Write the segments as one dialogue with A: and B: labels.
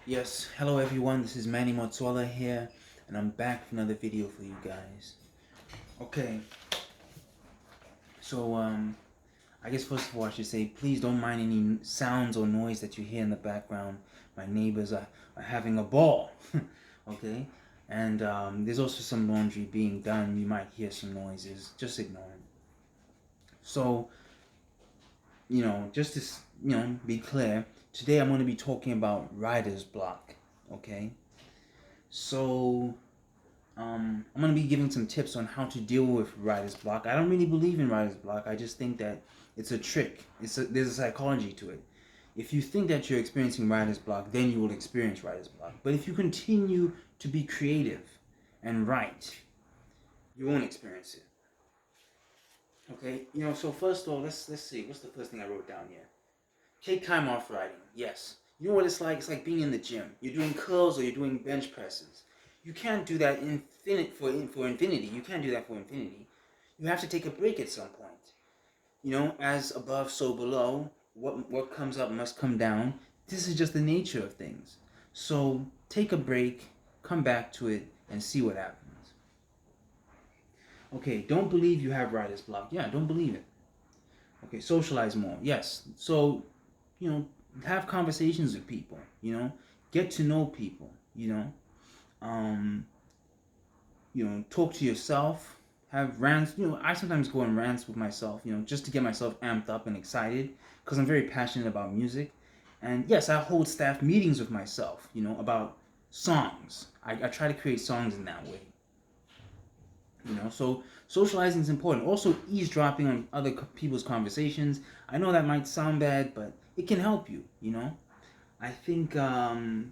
A: Yes, hello everyone, this is Mannie Motsoela here, and I'm back with another video for you guys. Okay, so I guess first of all I should say, please don't mind any sounds or noise that you hear in the background. My neighbors are having a ball, okay? And there's also some laundry being done, you might hear some noises, just ignore it. So, just to, be clear, today I'm going to be talking about writer's block, okay? So, I'm going to be giving some tips on how to deal with writer's block. I don't really believe in writer's block. I just think that it's a trick. There's a psychology to it. If you think that you're experiencing writer's block, then you will experience writer's block. But if you continue to be creative and write, you won't experience it. Okay? So first of all, let's see. What's the first thing I wrote down here? Take time off writing. Yes. You know what it's like? It's like being in the gym. You're doing curls or you're doing bench presses. You can't do that for infinity. You can't do that for infinity. You have to take a break at some point. As above, so below. What comes up must come down. This is just the nature of things. So take a break, come back to it, and see what happens. Okay, don't believe you have writer's block. Yeah, don't believe it. Okay, socialize more. Yes. So, have conversations with people, get to know people, um, talk to yourself, have rants. I sometimes go on rants with myself, just to get myself amped up and excited because I'm very passionate about music. And yes, I hold staff meetings with myself, about songs. I try to create songs in that way. So socializing is important. Also, eavesdropping on other people's conversations. I know that might sound bad, but it can help you. I think in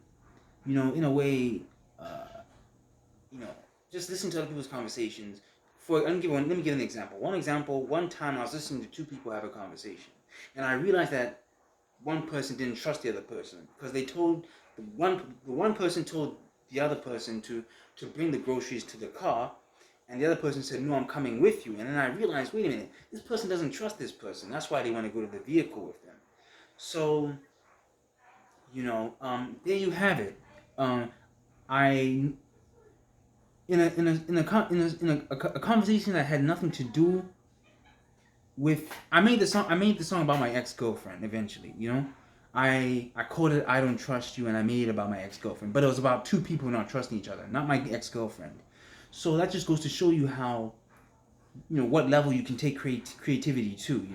A: a way, uh, you know, just listen to other people's conversations. Let me give an example. One time I was listening to two people have a conversation, and I realized that one person didn't trust the other person because the one person told the other person to bring the groceries to the car, and the other person said, "No, I'm coming with you." And then I realized, wait a minute, this person doesn't trust this person. That's why they want to go to the vehicle with them. So, there you have it. I in a conversation that had nothing to do with I made the song about my ex-girlfriend eventually. I called it "I Don't Trust You" and I made it about my ex-girlfriend, but it was about two people not trusting each other, not my ex-girlfriend. So that just goes to show you how, what level you can take creativity to.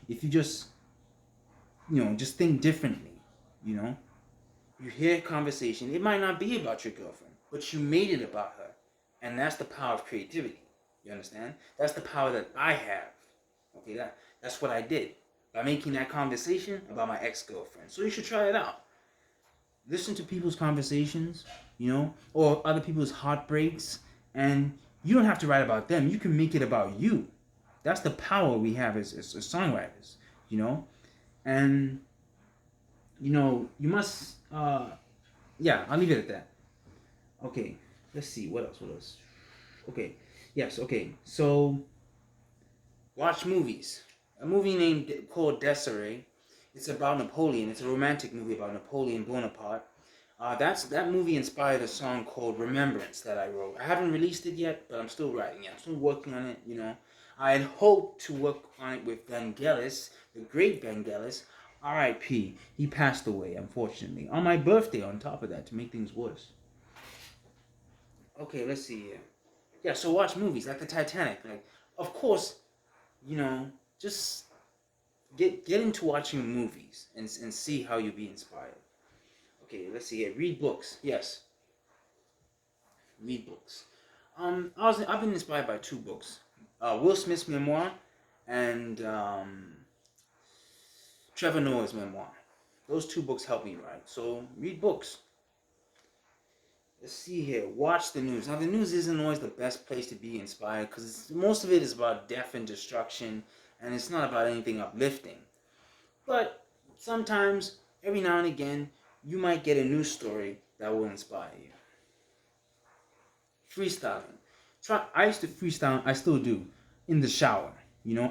A: If you just think differently. you know you hear a conversation, it might not be about your girlfriend, but you made it about her, and that's the power of creativity. You understand? That's the power that I have. Okay, that's what I did by making that conversation about my ex-girlfriend. So you should try it out. Listen to people's conversations, or other people's heartbreaks, and you don't have to write about them. You can make it about you. That's the power we have as songwriters, and you must. Yeah, I'll leave it at that. Okay, let's see what else. Okay, yes. Okay, so watch movies. A movie called Desiree. It's about Napoleon. It's a romantic movie about Napoleon Bonaparte. That movie inspired a song called Remembrance that I wrote. I haven't released it yet, but I'm still writing it. I'm still working on it. I had hoped to work on it with Vangelis, the great Vangelis. R.I.P. He passed away, unfortunately, on my birthday. On top of that, to make things worse. Okay, let's see here. Yeah, so watch movies like the Titanic. Like, of course, just get into watching movies and see how you'll be inspired. Okay, let's see here. Read books. Yes, read books. I've been inspired by two books. Will Smith's memoir and Trevor Noah's memoir. Those two books help me write. So read books. Let's see here. Watch the news. Now the news isn't always the best place to be inspired because most of it is about death and destruction, and it's not about anything uplifting. But sometimes, every now and again, you might get a news story that will inspire you. Freestyling. I used to freestyle. I still do. In the shower.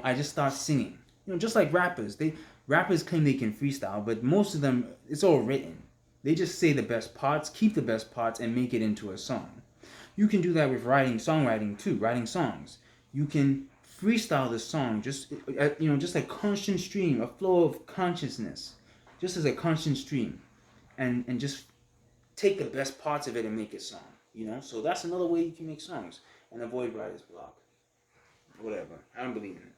A: I just start singing. Just like rappers. Rappers claim they can freestyle, but most of them, it's all written. They just say the best parts, keep the best parts, and make it into a song. You can do that with songwriting too, writing songs. You can freestyle the song, just just a constant stream, a flow of consciousness, just as a constant stream, and just take the best parts of it and make it song. So that's another way you can make songs and avoid writer's block. Whatever, I don't believe in it.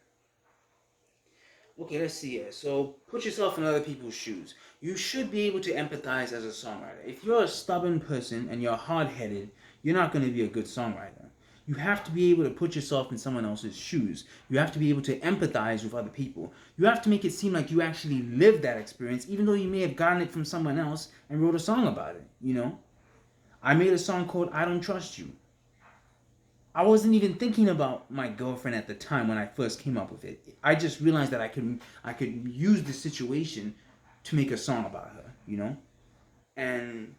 A: Okay, let's see here. So put yourself in other people's shoes. You should be able to empathize as a songwriter. If you're a stubborn person and you're hard-headed, you're not going to be a good songwriter. You have to be able to put yourself in someone else's shoes. You have to be able to empathize with other people. You have to make it seem like you actually lived that experience, even though you may have gotten it from someone else and wrote a song about it, I made a song called I Don't Trust You. I wasn't even thinking about my girlfriend at the time when I first came up with it. I just realized that I could use the situation to make a song about her, And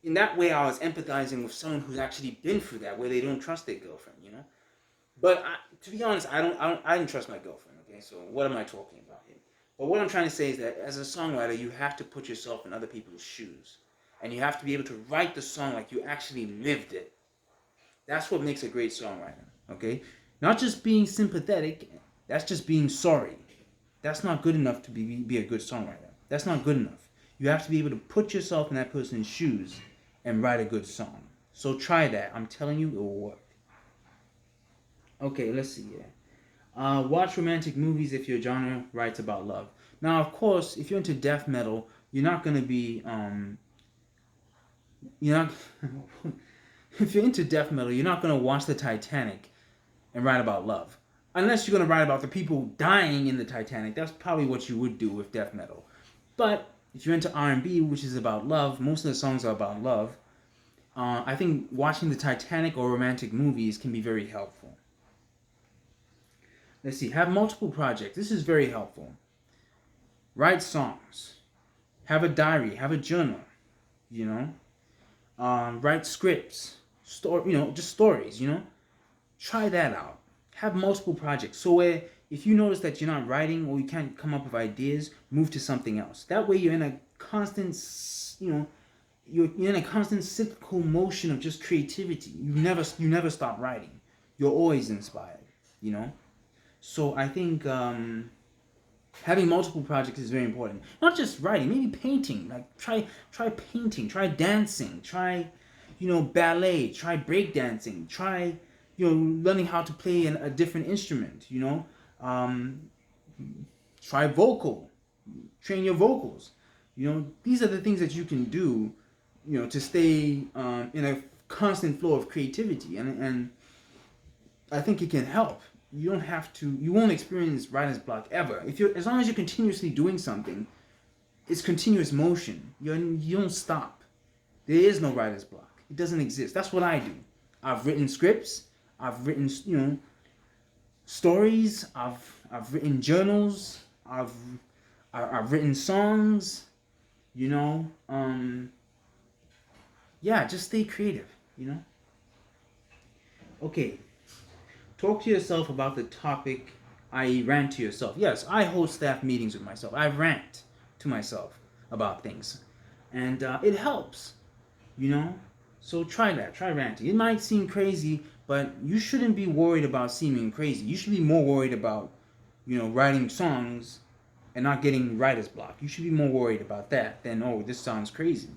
A: in that way, I was empathizing with someone who's actually been through that, where they don't trust their girlfriend, But to be honest, I didn't trust my girlfriend. Okay, so what am I talking about here? But what I'm trying to say is that as a songwriter, you have to put yourself in other people's shoes, and you have to be able to write the song like you actually lived it. That's what makes a great songwriter. Okay, not just being sympathetic. That's just being sorry. That's not good enough to be a good songwriter. That's not good enough. You have to be able to put yourself in that person's shoes and write a good song. So try that. I'm telling you, it will work. Okay, let's see here. Watch romantic movies if your genre writes about love. Now, of course, if you're into death metal, you're not going to be you're not if you're into death metal, you're not going to watch the Titanic and write about love. Unless you're going to write about the people dying in the Titanic. That's probably what you would do with death metal. But if you're into R&B, which is about love, most of the songs are about love. I think watching the Titanic or romantic movies can be very helpful. Let's see. Have multiple projects. This is very helpful. Write songs. Have a diary. Have a journal. Write scripts. Just stories. Try that out. Have multiple projects. So where if you notice that you're not writing or you can't come up with ideas, move to something else. That way you're in a constant, you're in a constant cyclical motion of just creativity. You never stop writing. You're always inspired. So I think having multiple projects is very important. Not just writing, maybe painting. Like try painting, try dancing, try ballet, try breakdancing, try learning how to play a different instrument. Try vocal, train your vocals. These are the things that you can do, to stay in a constant flow of creativity, and I think it can help. You won't experience writer's block ever. As long as you're continuously doing something, it's continuous motion. You don't stop. There is no writer's block. It doesn't exist. That's what I do. I've written scripts. I've written, stories. I've written journals. I've written songs. Just stay creative. Okay. Talk to yourself about the topic, i.e. rant to yourself. Yes, I hold staff meetings with myself. I rant to myself about things. And it helps, So try that. Try ranting. It might seem crazy, but you shouldn't be worried about seeming crazy. You should be more worried about, writing songs and not getting writer's block. You should be more worried about that than, oh, this sounds crazy,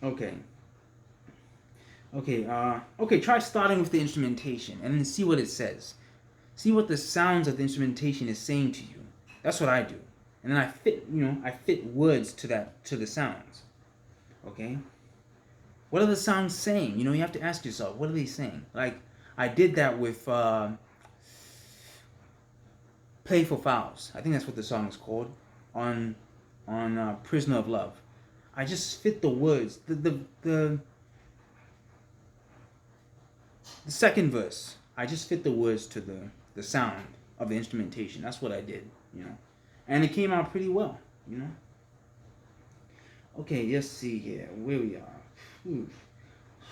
A: Okay. Okay, try starting with the instrumentation and then see what it says. See what the sounds of the instrumentation is saying to you. That's what I do. And then I fit words to the sounds. Okay? What are the sounds saying? You have to ask yourself, what are they saying? Like, I did that with Playful Fouls. I think that's what the song is called. On Prisoner of Love. I just fit the words. The second verse, I just fit the words to the sound of the instrumentation. That's what I did, And it came out pretty well, Okay, let's see here. Where we are.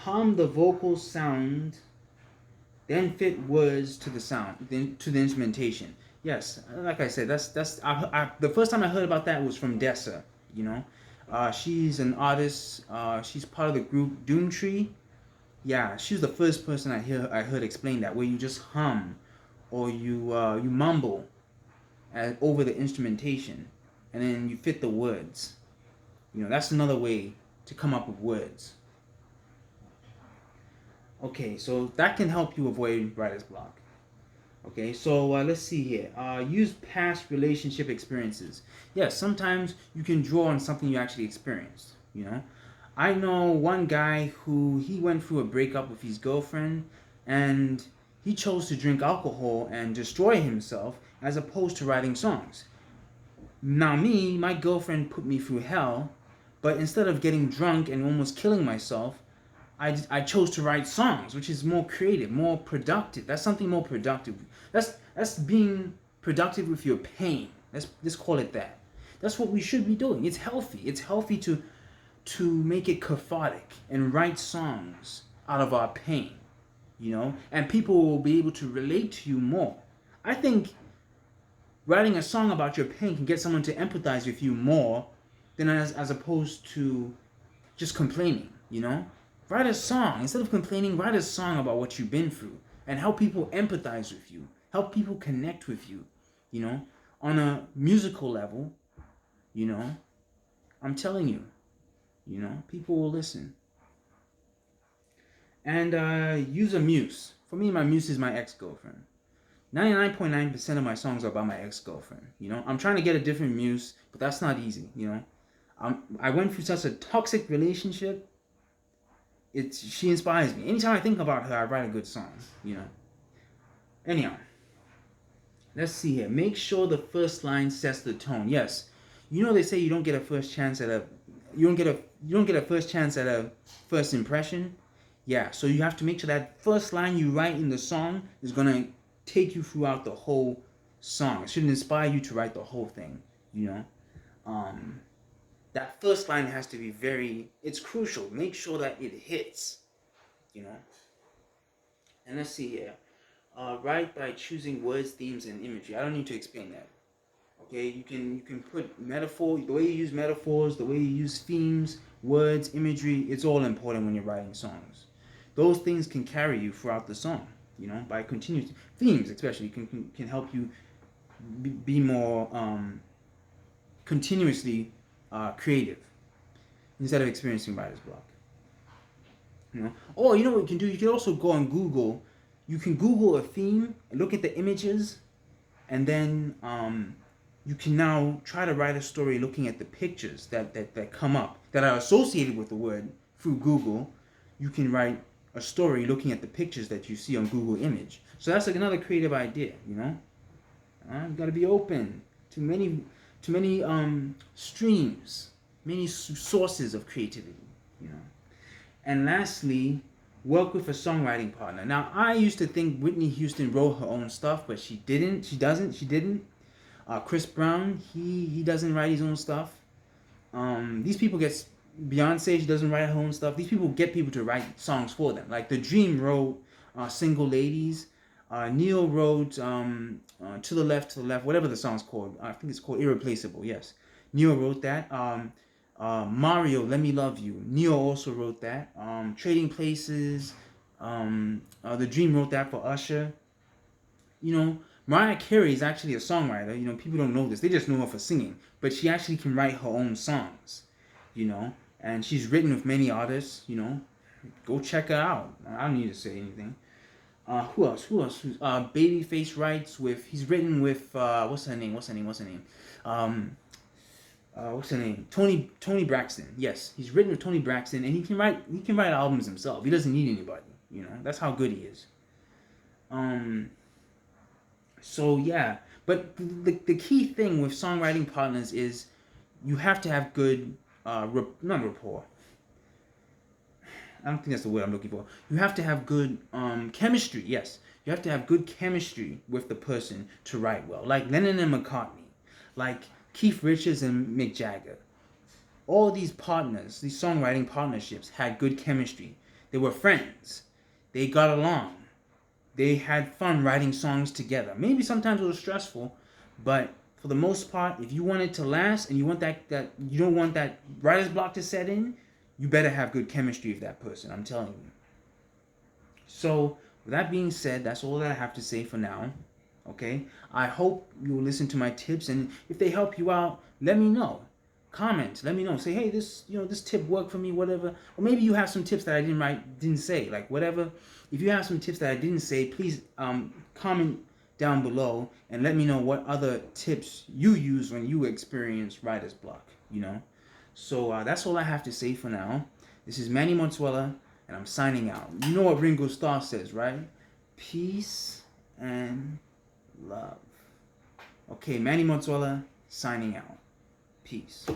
A: Hum the vocal sound, then fit words to the sound, then to the instrumentation. Yes, like I said, the first time I heard about that was from Dessa. You know, she's an artist. She's part of the group Doomtree. Yeah, she's the first person I heard explain that, where you just hum or you mumble over the instrumentation, and then you fit the words. You know, that's another way to come up with words. Okay, so that can help you avoid writer's block. Okay, so let's see here. Use past relationship experiences. Yes, sometimes you can draw on something you actually experienced. You know, I know one guy who he went through a breakup with his girlfriend, and he chose to drink alcohol and destroy himself as opposed to writing songs. Now, my girlfriend put me through hell, but instead of getting drunk and almost killing myself, I chose to write songs, which is more creative, more productive. That's something more productive. That's being productive with your pain. Let's call it that. That's what we should be doing. It's healthy. It's healthy to make it cathartic and write songs out of our pain, you know, and people will be able to relate to you more. I think writing a song about your pain can get someone to empathize with you more than as opposed to just complaining, you know? Write a song. Instead of complaining, write a song about what you've been through and help people empathize with you. Help people connect with you, you know? On a musical level, you know? I'm telling you, you know? People will listen. And use a muse. For me, my muse is my ex-girlfriend. 99.9% of my songs are about my ex-girlfriend, you know? I'm trying to get a different muse, but that's not easy, you know? I went through such a toxic relationship. She inspires me. Anytime I think about her, I write a good song, you know. Anyhow, let's see here. Make sure the first line sets the tone. Yes, you know they say you don't get a first chance at a first chance at a first impression. Yeah, so you have to make sure that first line you write in the song is gonna take you throughout the whole song. It should inspire you to write the whole thing, you know. That first line has to be it's crucial. Make sure that it hits, you know. And let's see here. Write by choosing words, themes, and imagery. I don't need to explain that. Okay, you can put metaphor, the way you use metaphors, the way you use themes, words, imagery, it's all important when you're writing songs. Those things can carry you throughout the song, you know, by continuous themes especially can help you be more continuously creative instead of experiencing writer's block. You know, or you know what you can do? You can also go on Google. You can Google a theme and look at the images, and then you can now try to write a story looking at the pictures that come up that are associated with the word through Google. You can write a story looking at the pictures that you see on Google Image. So that's like another creative idea, you know. You got to be open to many streams, many sources of creativity, you know. And lastly, work with a songwriting partner. Now, I used to think Whitney Houston wrote her own stuff, but she didn't. She didn't. Chris Brown, he doesn't write his own stuff. These people get Beyonce. She doesn't write her own stuff. These people get people to write songs for them. Like The Dream wrote "Single Ladies." Neil wrote "To the Left, whatever the song's called. I think it's called "Irreplaceable." Yes, Neil wrote that. Mario, "Let Me Love You." Neil also wrote that. "Trading Places." The Dream wrote that for Usher. You know, Mariah Carey is actually a songwriter. You know, people don't know this. They just know her for singing. But she actually can write her own songs, you know. And she's written with many artists, you know. Go check her out. I don't need to say anything. Who else? Babyface writes with. He's written with. What's her name? Tony Braxton. Yes, he's written with Tony Braxton, and he can write albums himself. He doesn't need anybody. You know, that's how good he is. So yeah, but the key thing with songwriting partners is you have to have good not rapport. I don't think that's the word I'm looking for. You have to have good chemistry. Yes, you have to have good chemistry with the person to write well. Like Lennon and McCartney, like Keith Richards and Mick Jagger. All these partners, these songwriting partnerships, had good chemistry. They were friends. They got along. they had fun writing songs together. Maybe sometimes it was stressful, but for the most part, if you want it to last and you want that you don't want that writer's block to set in, you better have good chemistry with that person. I'm telling you. So with that being said, that's all that I have to say for now. Okay, I hope you will listen to my tips, and if they help you out, let me know. Comment, let me know. Say, hey, this tip worked for me, whatever. Or maybe you have some tips that I didn't say, like whatever. If you have some tips that I didn't say, please comment down below and let me know what other tips you use when you experience writer's block. So that's all I have to say for now. This is Mannie Motsoela, and I'm signing out. You know what Ringo Starr says, right? Peace and love. Okay, Mannie Motsoela signing out. Peace.